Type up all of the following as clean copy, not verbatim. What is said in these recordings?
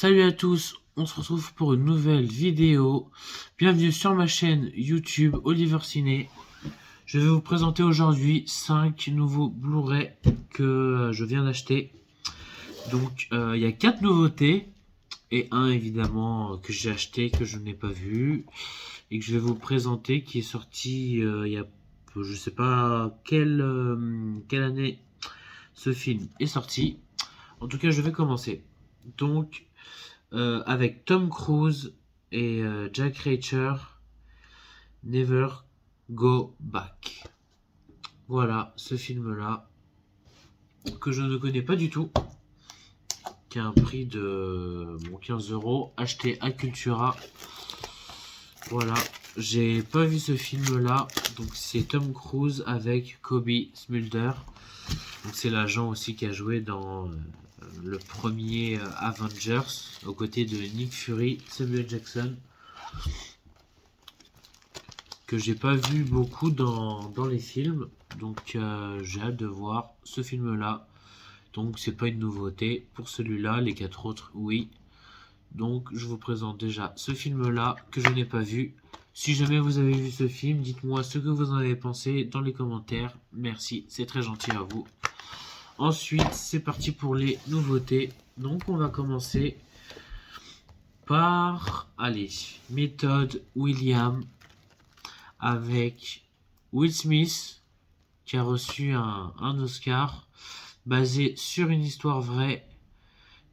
Salut à tous, on se retrouve pour une nouvelle vidéo. Bienvenue sur ma chaîne YouTube Oliver Ciné. Je vais vous présenter aujourd'hui 5 nouveaux Blu-ray que je viens d'acheter. Donc il y a 4 nouveautés et un évidemment que j'ai acheté que je n'ai pas vu et que je vais vous présenter qui est sorti il y a je sais pas quelle année ce film est sorti. En tout cas je vais commencer. Donc avec Tom Cruise et Jack Reacher, Never Go Back. Voilà, ce film-là, que je ne connais pas du tout, qui a un prix de 15 euros, acheté à Cultura. Voilà, j'ai pas vu ce film-là, donc c'est Tom Cruise avec Kobe Smulder. Donc c'est l'agent aussi qui a joué dans le premier Avengers, aux côtés de Nick Fury, Samuel Jackson, que j'ai pas vu beaucoup dans les films, donc j'ai hâte de voir ce film là. Donc c'est pas une nouveauté pour celui-là, les 4 autres oui. Donc je vous présente déjà ce film là que je n'ai pas vu. Si jamais vous avez vu ce film, dites-moi ce que vous en avez pensé dans les commentaires. Merci, c'est très gentil à vous. Ensuite c'est parti pour les nouveautés. Donc on va commencer par, allez, méthode William avec Will Smith, qui a reçu un Oscar basé sur une histoire vraie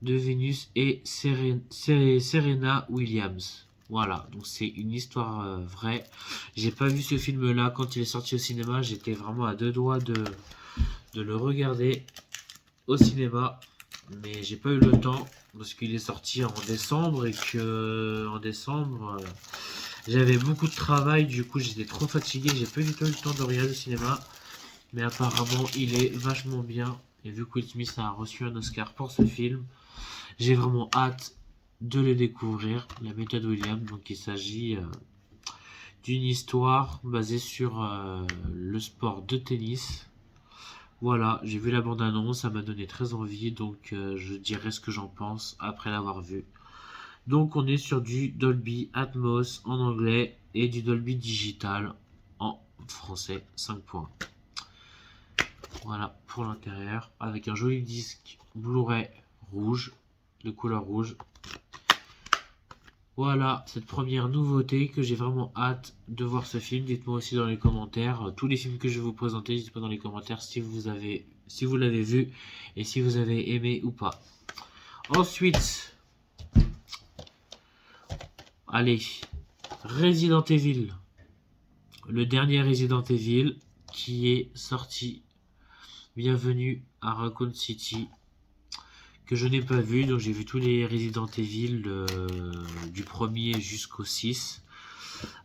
de Venus et Serena Williams. Voilà, donc c'est une histoire vraie. J'ai pas vu ce film-là quand il est sorti au cinéma. J'étais vraiment à deux doigts de le regarder au cinéma, mais j'ai pas eu le temps parce qu'il est sorti en décembre et que en décembre j'avais beaucoup de travail, du coup j'étais trop fatigué, j'ai pas du tout eu le temps de regarder le cinéma. Mais apparemment il est vachement bien. Et vu que Will Smith a reçu un Oscar pour ce film, j'ai vraiment hâte de le découvrir. La méthode William, donc il s'agit d'une histoire basée sur le sport de tennis. Voilà, j'ai vu la bande-annonce, ça m'a donné très envie, donc je dirai ce que j'en pense après l'avoir vu. Donc on est sur du Dolby Atmos en anglais et du Dolby Digital en français 5 points. Voilà pour l'intérieur avec un joli disque Blu-ray rouge, de couleur rouge. Voilà cette première nouveauté que j'ai vraiment hâte de voir ce film. Dites-moi aussi dans les commentaires tous les films que je vais vous présenter. Dites-moi dans les commentaires si vous l'avez vu et si vous avez aimé ou pas. Ensuite, allez, Resident Evil, le dernier Resident Evil qui est sorti. Bienvenue à Raccoon City, que je n'ai pas vu, donc j'ai vu tous les Resident Evil du premier jusqu'au 6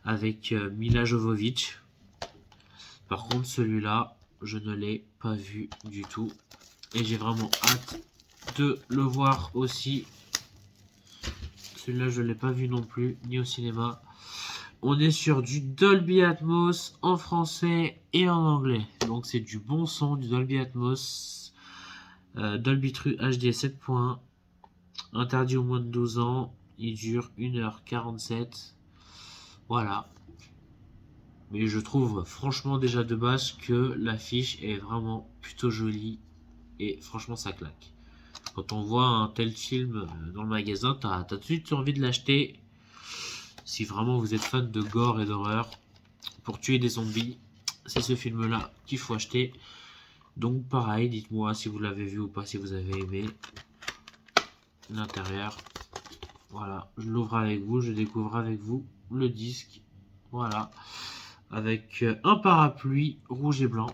avec Mila Jovovich. Par contre celui-là je ne l'ai pas vu du tout et j'ai vraiment hâte de le voir aussi. Celui-là je ne l'ai pas vu non plus, ni au cinéma. On est sur du Dolby Atmos en français et en anglais, donc c'est du bon son, du Dolby Atmos. Dolby True HD 7.1, interdit aux moins de 12 ans, il dure 1h47. Voilà. Mais je trouve franchement déjà de base que l'affiche est vraiment plutôt jolie et franchement ça claque. Quand on voit un tel film dans le magasin, t'as tout de suite envie de l'acheter. Si vraiment vous êtes fan de gore et d'horreur, pour tuer des zombies, c'est ce film là qu'il faut acheter. Donc pareil, dites-moi si vous l'avez vu ou pas, si vous avez aimé l'intérieur. Voilà, je l'ouvre avec vous, je découvre avec vous le disque. Voilà, avec un parapluie rouge et blanc,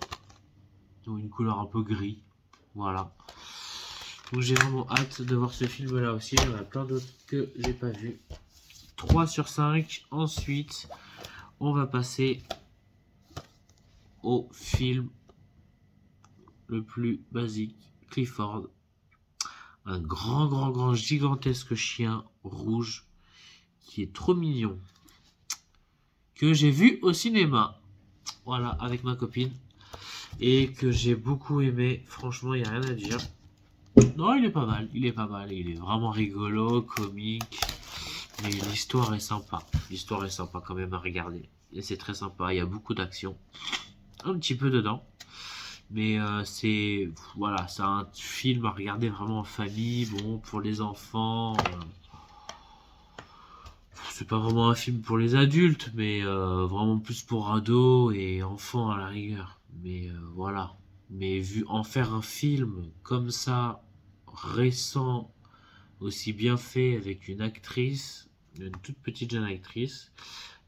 donc une couleur un peu gris. Voilà. Donc j'ai vraiment hâte de voir ce film là aussi. Il y en a plein d'autres que j'ai pas vu. 3 sur 5. Ensuite, on va passer au film le plus basique, Clifford. Un grand gigantesque chien rouge qui est trop mignon, que j'ai vu au cinéma, voilà, avec ma copine, et que j'ai beaucoup aimé. Franchement, il n'y a rien à dire. Non, il est pas mal, il est pas mal, il est vraiment rigolo, comique, mais l'histoire est sympa. L'histoire est sympa quand même à regarder. Et c'est très sympa, il y a beaucoup d'action. Un petit peu dedans. Mais c'est voilà, c'est un film à regarder vraiment en famille. Bon, pour les enfants, c'est pas vraiment un film pour les adultes, mais vraiment plus pour ados et enfants à la rigueur. Mais voilà. Mais vu en faire un film comme ça, récent, aussi bien fait avec une toute petite jeune actrice,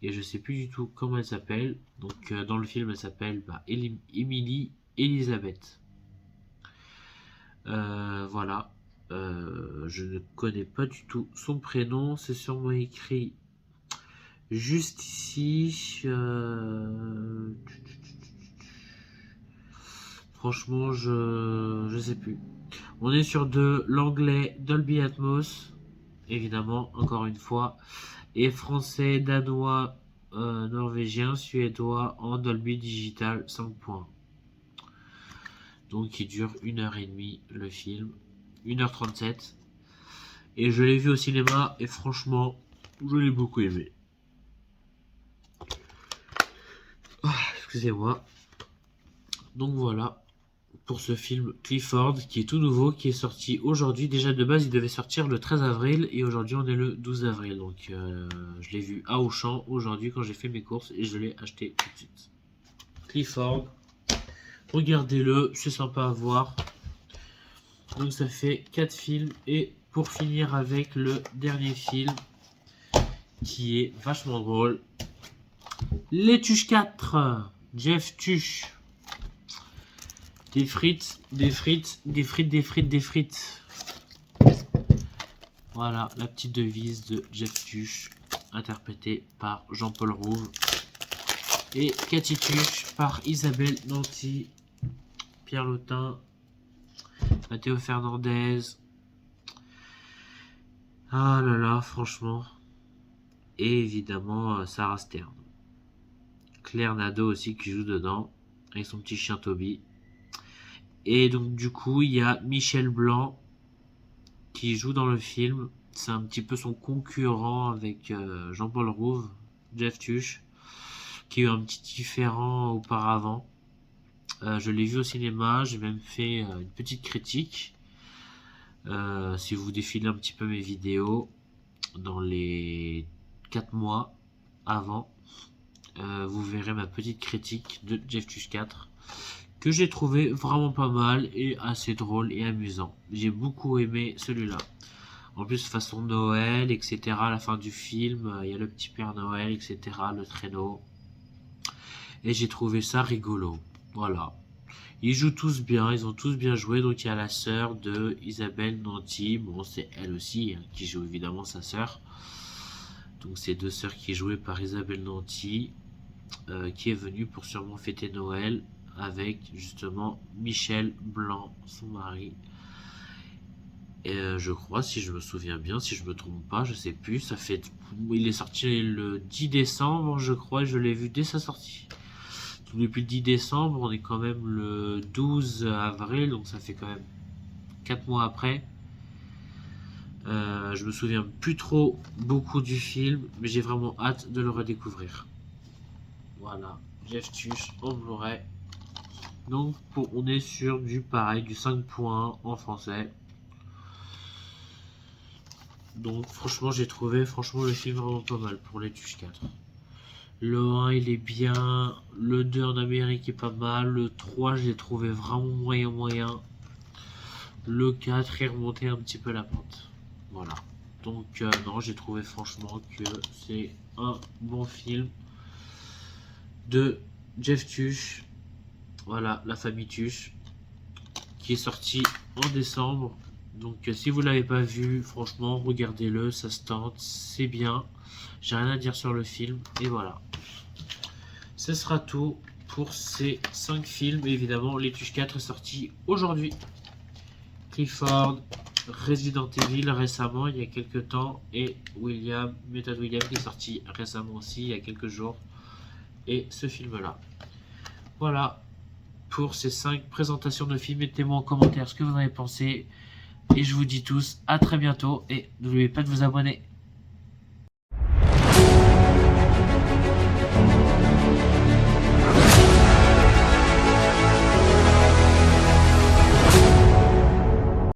et je sais plus du tout comment elle s'appelle. Donc dans le film, elle s'appelle Emily Elizabeth. Voilà. Je ne connais pas du tout son prénom. C'est sûrement écrit juste ici. Franchement, je sais plus. On est sur de l'anglais Dolby Atmos, évidemment, encore une fois, et français, danois, norvégien, suédois en Dolby Digital 5 points. Donc il dure 1h30 le film, 1h37. Et je l'ai vu au cinéma et franchement, je l'ai beaucoup aimé. Excusez-moi. Donc voilà pour ce film Clifford qui est tout nouveau, qui est sorti aujourd'hui. Déjà de base il devait sortir le 13 avril et aujourd'hui on est le 12 avril. Donc je l'ai vu à Auchan aujourd'hui quand j'ai fait mes courses et je l'ai acheté tout de suite. Clifford, regardez-le, c'est sympa à voir. Donc ça fait 4 films et pour finir avec le dernier film qui est vachement drôle. Les Tuches 4, Jeff Tuche. Des frites, des frites, des frites, des frites, des frites. Voilà la petite devise de Jeff Tuche, interprétée par Jean-Paul Rouve. Et Cathy Tuche par Isabelle Nanty, Pierre Lotin, Matteo Fernandez. Ah là là, franchement. Et évidemment, Sarah Stern. Claire Nadeau aussi qui joue dedans, avec son petit chien Toby. Et donc du coup, il y a Michel Blanc qui joue dans le film. C'est un petit peu son concurrent avec Jean-Paul Rouve, Jeff Tuche, qui a eu un petit différent auparavant. Je l'ai vu au cinéma, j'ai même fait une petite critique. Si vous défilez un petit peu mes vidéos dans les 4 mois avant, vous verrez ma petite critique de Jeff Tuche 4 que j'ai trouvé vraiment pas mal et assez drôle et amusant. J'ai beaucoup aimé celui-là. En plus, façon Noël, etc. À la fin du film, il y a le petit Père Noël, etc. Le traîneau. Et j'ai trouvé ça rigolo. Voilà. Ils jouent tous bien, ils ont tous bien joué. Donc il y a la sœur de Isabelle Nanty. Bon, c'est elle aussi hein, qui joue évidemment sa sœur. Donc c'est deux sœurs qui jouaient par Isabelle Nanty, qui est venue pour sûrement fêter Noël avec justement Michel Blanc, son mari. Et je crois, si je me souviens bien, si je me trompe pas, je sais plus, ça fait... Il est sorti le 10 décembre, je crois, je l'ai vu dès sa sortie. Donc depuis le 10 décembre, on est quand même le 12 avril, donc ça fait quand même 4 mois après. Je me souviens plus trop beaucoup du film, mais j'ai vraiment hâte de le redécouvrir. Voilà, Jeff Tuche en Blu-ray. Donc on est sur du pareil, du 5 points en français. Donc franchement j'ai trouvé le film vraiment pas mal pour les Tuches 4. Le 1 il est bien, le 2 en Amérique est pas mal, le 3 je l'ai trouvé vraiment moyen. Le 4 est remonté un petit peu la pente. Voilà. Donc non j'ai trouvé franchement que c'est un bon film de Jeff Tuche. Voilà, la famille Tuche, qui est sorti en décembre. Donc si vous l'avez pas vu, franchement, regardez-le, ça se tente, c'est bien. J'ai rien à dire sur le film, et voilà. Ce sera tout pour ces 5 films. Évidemment, Les Tuches 4 est sorti aujourd'hui. Clifford, Resident Evil récemment, il y a quelques temps, et Méthode William qui est sorti récemment aussi, il y a quelques jours. Et ce film-là. Voilà pour ces 5 présentations de films. Mettez-moi en commentaire ce que vous en avez pensé. Et je vous dis tous à très bientôt. Et n'oubliez pas de vous abonner.